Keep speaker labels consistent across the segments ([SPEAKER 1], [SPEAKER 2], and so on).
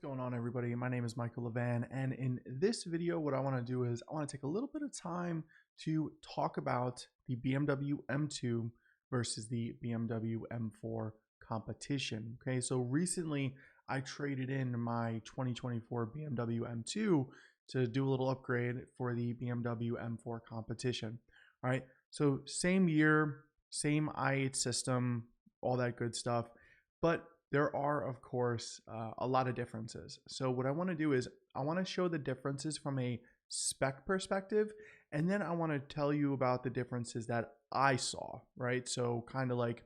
[SPEAKER 1] What's going on, everybody? My name is Michael Levan, and in this video what I want to do is I want to take a little bit of time to talk about the BMW M2 versus the BMW M4 Competition. Okay, so recently I traded in my 2024 BMW M2 to do a little upgrade for the BMW M4 Competition. All right, so same year, same i8 system, all that good stuff, but there are, of course, a lot of differences. So what I want to do is I want to show the differences from a spec perspective, and then I want to tell you about the differences that I saw, right? So kind of like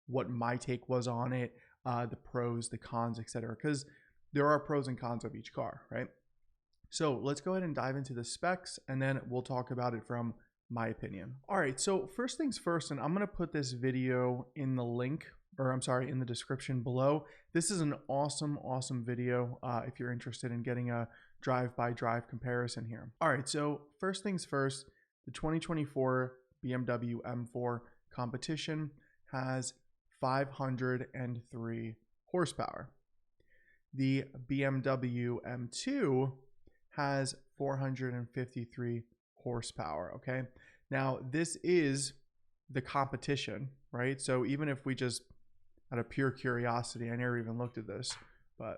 [SPEAKER 1] what my take was on it, the pros, the cons, etc. Because there are pros and cons of each car, right? So let's go ahead and dive into the specs, and then we'll talk about it from my opinion. All right, so first things first, and I'm going to put this video in the link, or I'm sorry, in the description below. This is an awesome video if you're interested in getting a drive-by-drive comparison here. All right, so first things first, the 2024 BMW M4 Competition has 503 horsepower. The BMW M2 has 453 horsepower, okay? Now, this is the competition, right? So even if we just, out of pure curiosity, I never even looked at this, but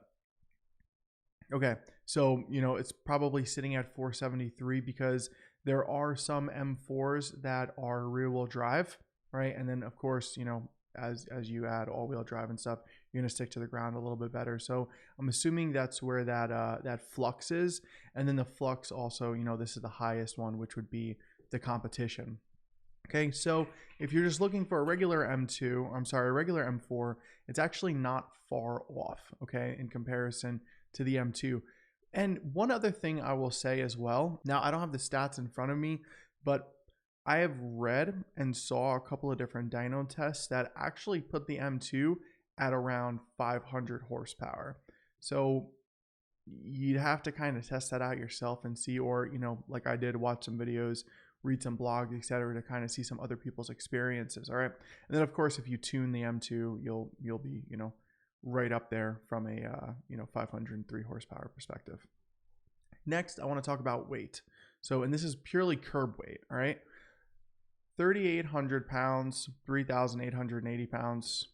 [SPEAKER 1] okay. So, you know, it's probably sitting at 473 because there are some M4s that are rear wheel drive, right? And then of course, you know, as you add all wheel drive and stuff, you're gonna stick to the ground a little bit better. So I'm assuming that's where that flux is. And then the flux also, you know, this is the highest one, which would be the competition. Okay, so if you're just looking for a regular M4, it's actually not far off, okay, in comparison to the M2. And one other thing I will say as well, now I don't have the stats in front of me, but I have read and saw a couple of different dyno tests that actually put the M2 at around 500 horsepower. So you'd have to kind of test that out yourself and see, or, you know, like I did, watch some videos, read some blogs, etc., to kind of see some other people's experiences. All right, and then of course, if you tune the M2, you'll be, you know, right up there from a 503 horsepower perspective. Next, I want to talk about weight. So, and this is purely curb weight. All right, 3,800 pounds, 3,880 pounds.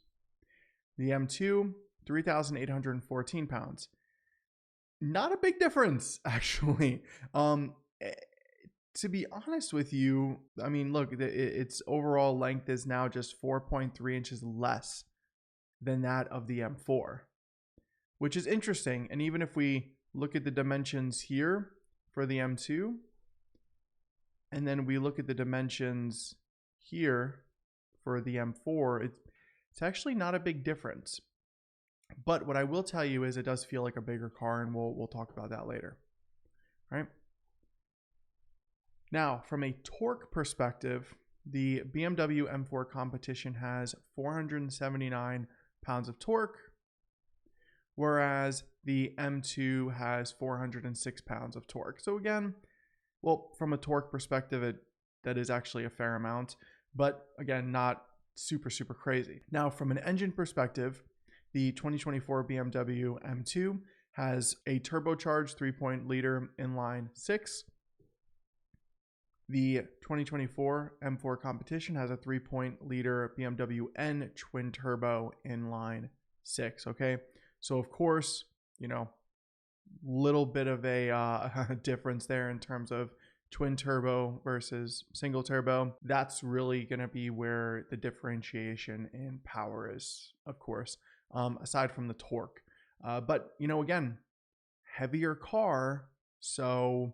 [SPEAKER 1] The M2, 3,814 pounds. Not a big difference, actually. To be honest with you, I mean, look, its overall length is now just 4.3 inches less than that of the M4, which is interesting. And even if we look at the dimensions here for the M2, and then we look at the dimensions here for the M4, it's actually not a big difference. But what I will tell you is it does feel like a bigger car, and we'll talk about that later, right? Now, from a torque perspective, the BMW M4 Competition has 479 pounds of torque, whereas the M2 has 406 pounds of torque. So again, well, from a torque perspective, that is actually a fair amount, but again, not super crazy. Now, from an engine perspective, the 2024 BMW M2 has a turbocharged 3.0-liter inline six. The 2024 M4 Competition has a 3.0-liter BMW N twin turbo inline six. Okay, so of course, you know, little bit of a difference there in terms of twin turbo versus single turbo. That's really going to be where the differentiation in power is, of course, aside from the torque. But, you know, again, heavier car. So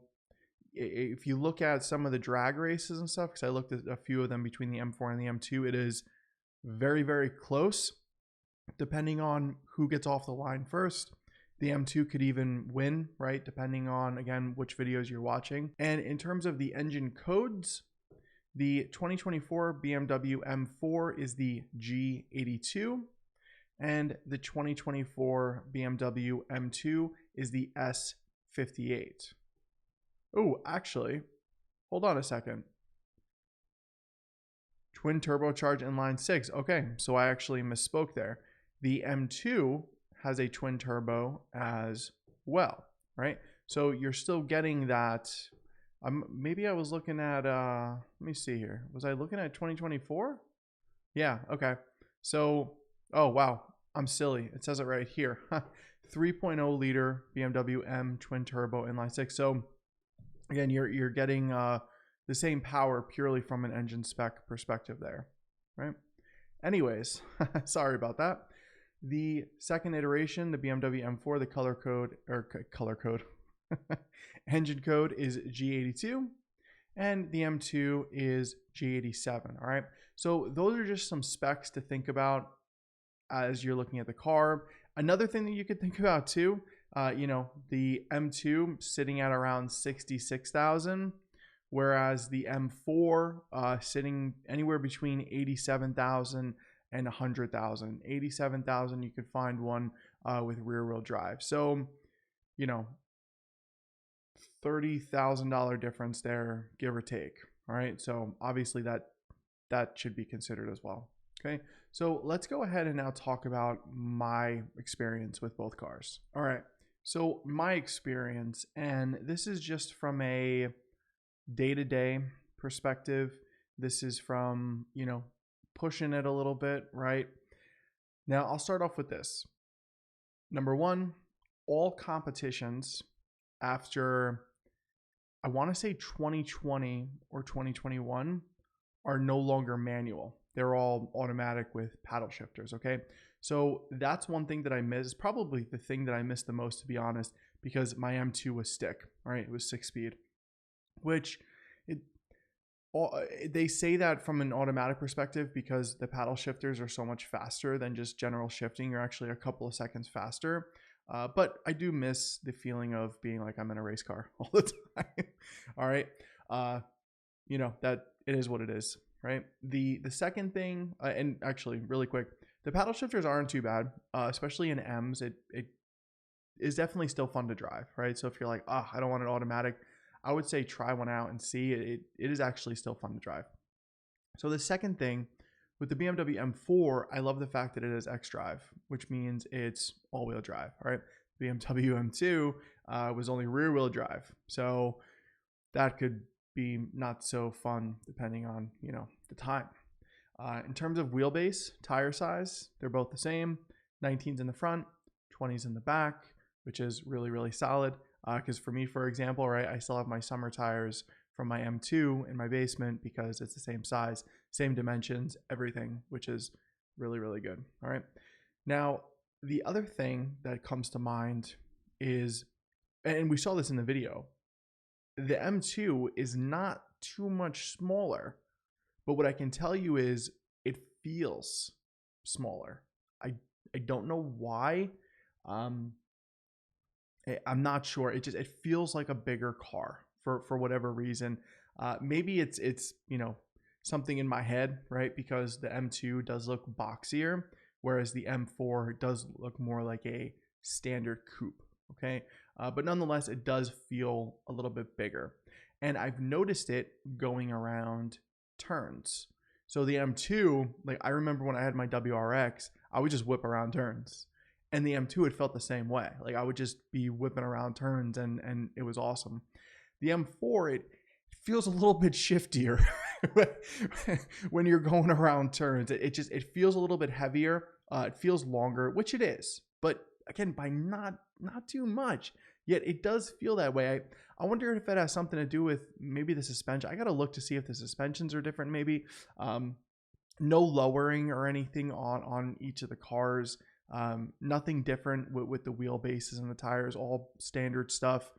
[SPEAKER 1] if you look at some of the drag races and stuff, because I looked at a few of them between the M4 and the M2, it is very close, depending on who gets off the line first. The M2 could even win, right? Depending on, again, which videos you're watching. And in terms of the engine codes, the 2024 BMW M4 is the G82, and the 2024 BMW M2 is the S58. Oh, actually, hold on a second. Twin turbocharged inline six. Okay, so I actually misspoke there. The M2 has a twin turbo as well, right? So you're still getting that. Maybe I was looking at, let me see here. Was I looking at 2024? Yeah, okay. So, oh, wow. I'm silly. It says it right here. 3.0 liter BMW M twin turbo inline six. So, again, you're getting the same power purely from an engine spec perspective there, right? Anyways, sorry about that. The second iteration, the BMW M4, the color code, engine code is G82, and the M2 is G87. All right. So those are just some specs to think about as you're looking at the car. Another thing that you could think about too, the M2 sitting at around 66,000, whereas the M4 sitting anywhere between 87,000 and 100,000. 87,000, you could find one with rear wheel drive. So, $30,000 difference there, give or take. All right. So obviously that should be considered as well. Okay. So let's go ahead and now talk about my experience with both cars. All right. So my experience, and this is just from a day-to-day perspective. This is from, pushing it a little bit, right? Now I'll start off with this. Number one, all competitions after, I want to say 2020 or 2021, are no longer manual. They're all automatic with paddle shifters, okay? So that's one thing that I miss, probably the thing that I missed the most, to be honest, because my M2 was stick, right? It was 6-speed, which they say that from an automatic perspective because the paddle shifters are so much faster than just general shifting. You're actually a couple of seconds faster. But I do miss the feeling of being like I'm in a race car all the time. All right. That it is what it is, right? The second thing, and actually really quick, the paddle shifters aren't too bad, especially in M's. It is definitely still fun to drive, right? So if you're like, I don't want an automatic, I would say try one out and see. It is actually still fun to drive. So the second thing, with the BMW M4, I love the fact that it is xDrive, which means it's all-wheel drive. All right, BMW M2 was only rear-wheel drive, so that could be not so fun depending on the time. In terms of wheelbase, tire size, they're both the same. 19s in the front, 20s in the back, which is really, really solid. Because for me, for example, right, I still have my summer tires from my M2 in my basement because it's the same size, same dimensions, everything, which is really, really good. All right. Now, the other thing that comes to mind is, and we saw this in the video, the M2 is not too much smaller, but what I can tell you is it feels smaller. I don't know why. I'm not sure. It feels like a bigger car for whatever reason. Maybe it's something in my head, right? Because the M2 does look boxier, whereas the M4 does look more like a standard coupe. Okay, but nonetheless, it does feel a little bit bigger, and I've noticed it going around turns. So the M2, like I remember when I had my WRX, I would just whip around turns. And the M2, it felt the same way. Like I would just be whipping around turns and it was awesome. The M4, it feels a little bit shiftier when you're going around turns. It feels a little bit heavier. It feels longer, which it is. But again, by not too much. Yet it does feel that way. I wonder if it has something to do with maybe the suspension. I got to look to see if the suspensions are different maybe. No lowering or anything on each of the cars. Nothing different with the wheelbases and the tires, all standard stuff.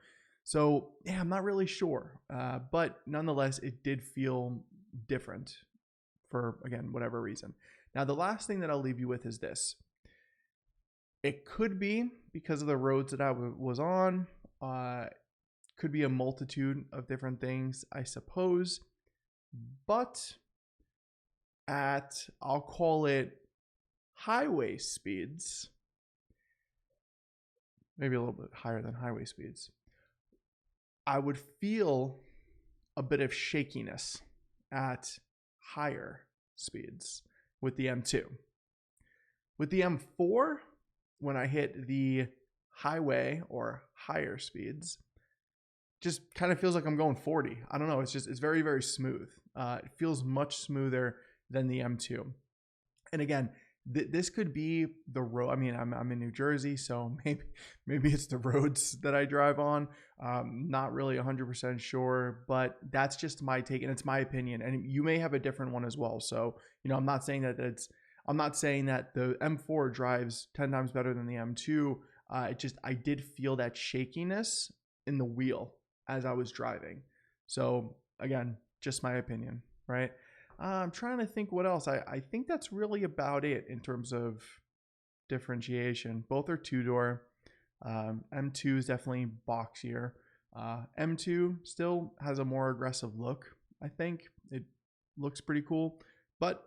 [SPEAKER 1] So yeah, I'm not really sure. But nonetheless, it did feel different for, again, whatever reason. Now, the last thing that I'll leave you with is this. It could be because of the roads that I was on. Could be a multitude of different things, I suppose. But at, I'll call it, highway speeds, maybe a little bit higher than highway speeds, I would feel a bit of shakiness at higher speeds with the M2. With the M4, when I hit the highway or higher speeds, just kind of feels like I'm going 40. I don't know. It's very, very smooth. It feels much smoother than the M2. And again, this could be the road. I mean, I'm in New Jersey, so maybe it's the roads that I drive on. Not really 100% sure, but that's just my take, and it's my opinion. And you may have a different one as well. So, I'm not saying that the M4 drives 10 times better than the M2. I did feel that shakiness in the wheel as I was driving. So again, just my opinion, right? I'm trying to think what else. I think that's really about it in terms of differentiation. Both are two-door. M2 is definitely boxier. M2 still has a more aggressive look. I think it looks pretty cool. But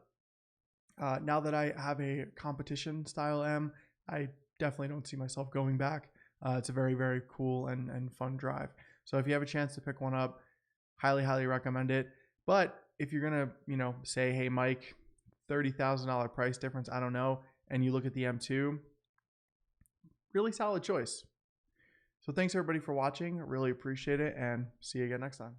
[SPEAKER 1] now that I have a competition style M, I definitely don't see myself going back. It's a very, very cool and fun drive. So if you have a chance to pick one up, highly, highly recommend it. But if you're going to, say, hey, Mike, $30,000 price difference, I don't know, and you look at the M2, really solid choice. So thanks everybody for watching. I really appreciate it, and see you again next time.